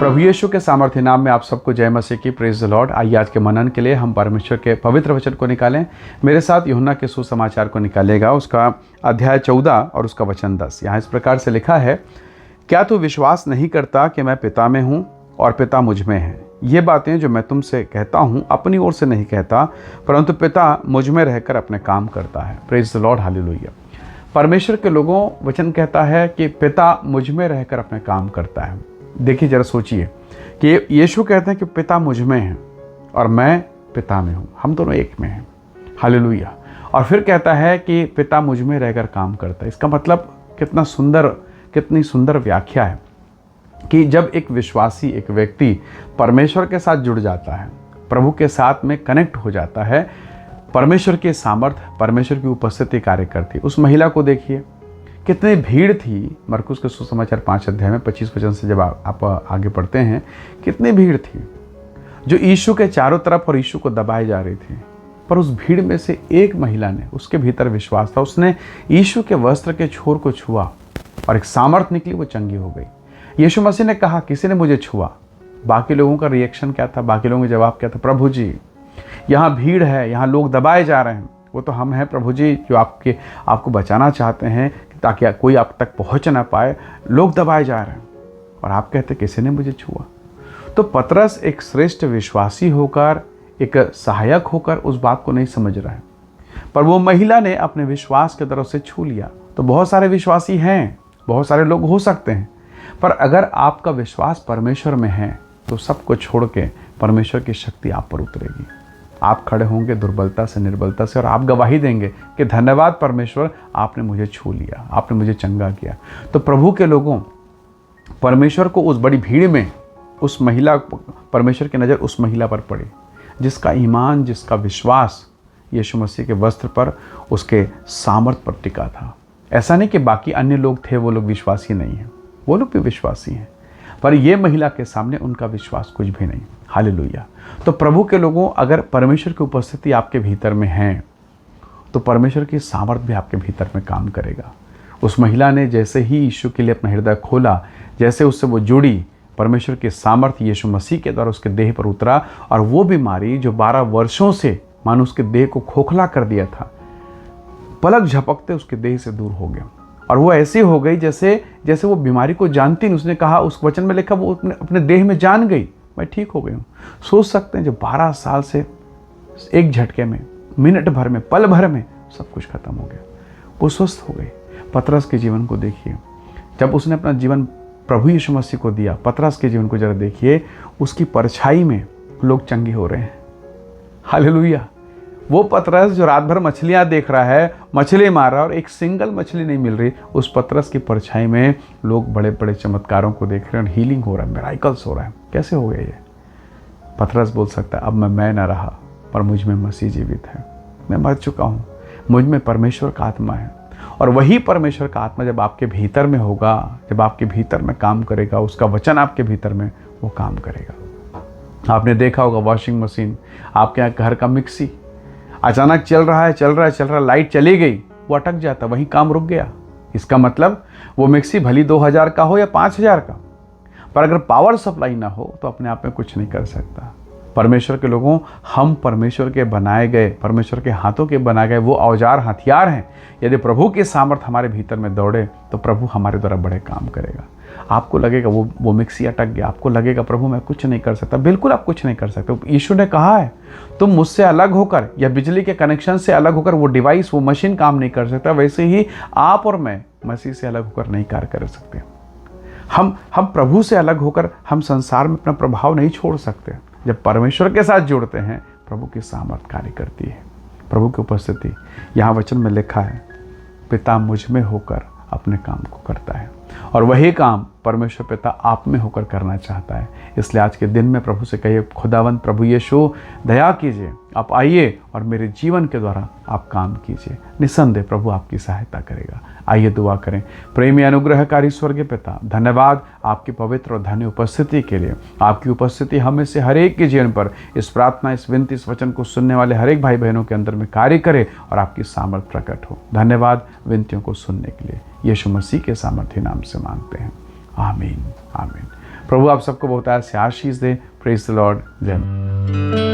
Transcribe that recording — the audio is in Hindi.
प्रभु यीशु के सामर्थ्य नाम में आप सबको जय मसीह की। Praise the Lord. आइए आज के मनन के लिए हम परमेश्वर के पवित्र वचन को निकालें। मेरे साथ यूहन्ना के सुसमाचार को निकालेगा, उसका अध्याय 14 और उसका वचन 10। यहाँ इस प्रकार से लिखा है, क्या तू विश्वास नहीं करता कि मैं पिता में हूँ और पिता मुझ में है? ये बातें जो मैं तुमसे कहता हूँ अपनी ओर से नहीं कहता, परंतु पिता मुझ में रहकर अपने काम करता है। Praise the Lord, hallelujah. परमेश्वर के लोगों वचन कहता है कि पिता मुझ में रहकर अपने काम करता है। देखिए जरा सोचिए कि यीशु कहते हैं कि पिता मुझ में है और मैं पिता में हूँ, हम दोनों एक में हैं। हालेलुया। और फिर कहता है कि पिता मुझ में रहकर काम करता है। इसका मतलब कितनी सुंदर व्याख्या है कि जब एक विश्वासी, एक व्यक्ति परमेश्वर के साथ जुड़ जाता है, प्रभु के साथ में कनेक्ट हो जाता है, परमेश्वर के सामर्थ्य, परमेश्वर की उपस्थिति कार्य करती है। उस महिला को देखिए, कितनी भीड़ थी। मरकुस के सुसमाचार 5 अध्याय में 25 वचन से जब आप आगे पढ़ते हैं, कितनी भीड़ थी जो यीशु के चारों तरफ और यीशु को दबाए जा रही थी। पर उस भीड़ में से एक महिला ने, उसके भीतर विश्वास था, उसने यीशु के वस्त्र के छोर को छुआ और एक सामर्थ निकली, वो चंगी हो गई। यीशु मसीह ने कहा, किसी ने मुझे छुआ। बाकी लोगों का रिएक्शन क्या था? बाकी लोगों का जवाब क्या था? प्रभु जी, यहाँ भीड़ है, यहाँ लोग दबाए जा रहे हैं, वो तो हम हैं प्रभु जी जो आपको बचाना चाहते हैं ताकि कोई आप तक पहुंच ना पाए। लोग दबाए जा रहे हैं और आप कहते किसी ने मुझे छुआ। तो पतरस एक श्रेष्ठ विश्वासी होकर, एक सहायक होकर उस बात को नहीं समझ रहा है, पर वो महिला ने अपने विश्वास के तरफ से छू लिया। तो बहुत सारे विश्वासी हैं, बहुत सारे लोग हो सकते हैं, पर अगर आपका विश्वास परमेश्वर में है तो सबको छोड़ के परमेश्वर की शक्ति आप पर उतरेगी। आप खड़े होंगे दुर्बलता से, निर्बलता से, और आप गवाही देंगे कि धन्यवाद परमेश्वर, आपने मुझे छू लिया, आपने मुझे चंगा किया। तो प्रभु के लोगों, परमेश्वर को उस बड़ी भीड़ में उस महिला, परमेश्वर की नज़र उस महिला पर पड़ी जिसका ईमान, जिसका विश्वास यीशु मसीह के वस्त्र पर, उसके सामर्थ पर टिका था। ऐसा नहीं कि बाकी अन्य लोग थे, वो लोग विश्वासी नहीं हैं, वो लोग भी विश्वासी हैं, पर यह महिला के सामने उनका विश्वास कुछ भी नहीं। हालेलुया। तो प्रभु के लोगों, अगर परमेश्वर की उपस्थिति आपके भीतर में है तो परमेश्वर की सामर्थ भी आपके भीतर में काम करेगा। उस महिला ने जैसे ही यीशु के लिए अपना हृदय खोला, जैसे उससे वो जुड़ी, परमेश्वर की सामर्थ यीशु मसीह के द्वारा उसके देह पर उतरा, और वो बीमारी जो 12 वर्षों से मानो उसके देह को खोखला कर दिया था, पलक झपकते उसके देह से दूर हो गया। और वो ऐसी हो गई जैसे वो बीमारी को जानती नहीं। उसने कहा, उस वचन में लिखा, वो अपने देह में जान गई, मैं ठीक हो गई हूँ। सोच सकते हैं, जब 12 साल से एक झटके में, मिनट भर में, पल भर में सब कुछ खत्म हो गया, वो स्वस्थ हो गई। पतरस के जीवन को देखिए, जब उसने अपना जीवन प्रभु यीशु मसीह को दिया, पतरस के जीवन को जरा देखिए, उसकी परछाई में लोग चंगे हो रहे हैं। हालेलुया। वो पतरस जो रात भर मछलियां देख रहा है, मछली मार रहा है और एक सिंगल मछली नहीं मिल रही, उस पतरस की परछाई में लोग बड़े बड़े चमत्कारों को देख रहे हैं, हीलिंग हो रहा है, मिराकल्स हो रहा है। कैसे हो गया ये? पतरस बोल सकता है, अब मैं न रहा, पर मुझ में मसीह जीवित है। मैं मर चुका हूँ, मुझ में परमेश्वर का आत्मा है। और वही परमेश्वर का आत्मा जब आपके भीतर में होगा, जब आपके भीतर में काम करेगा, उसका वचन आपके भीतर में वो काम करेगा। आपने देखा होगा वॉशिंग मशीन, आपके यहाँ घर का मिक्सी, अचानक चल रहा है, लाइट चली गई, वो अटक जाता, वहीं काम रुक गया। इसका मतलब वो मिक्सी भली 2000 का हो या 5000 का, पर अगर पावर सप्लाई ना हो तो अपने आप में कुछ नहीं कर सकता। परमेश्वर के लोगों, हम परमेश्वर के बनाए गए, परमेश्वर के हाथों के बनाए गए वो औजार, हथियार हैं। यदि प्रभु की सामर्थ हमारे भीतर में दौड़े तो प्रभु हमारे द्वारा बड़े काम करेगा। आपको लगेगा वो मिक्सी अटक गया, आपको लगेगा प्रभु मैं कुछ नहीं कर सकता। बिल्कुल आप कुछ नहीं कर सकते। यीशु ने कहा है, तुम मुझसे अलग होकर या बिजली के कनेक्शन से अलग होकर वो डिवाइस, वो मशीन काम नहीं कर सकता, वैसे ही आप और मैं मसीह से अलग होकर नहीं कार्य कर सकते। हम प्रभु से अलग होकर हम संसार में अपना प्रभाव नहीं छोड़ सकते। जब परमेश्वर के साथ जुड़ते हैं, प्रभु की सामर्थ कार्य करती है, प्रभु की उपस्थिति। यहाँ वचन में लिखा है, पिता मुझ में होकर अपने काम को करता है, और वही काम परमेश्वर पिता आप में होकर करना चाहता है। इसलिए आज के दिन में प्रभु से कहिए, खुदावंद प्रभु यीशु दया कीजिए, आप आइए और मेरे जीवन के द्वारा आप काम कीजिए। निसंदेह प्रभु आपकी सहायता करेगा। आइए दुआ करें। प्रेमी अनुग्रहकारी स्वर्गीय पिता, धन्यवाद आपकी पवित्र और धन्य उपस्थिति के लिए। आपकी उपस्थिति हमें से हर एक के जीवन पर, इस प्रार्थना, इस विनती, इस वचन को सुनने वाले हर एक भाई बहनों के अंदर में कार्य करे और आपकी सामर्थ प्रकट हो। धन्यवाद विनतियों को सुनने के लिए। यीशु मसीह के सामर्थ्य नाम से मांगते हैं, आमीन आमीन। प्रभु आप सबको बहुत से आशीष दे। Praise the lord. जय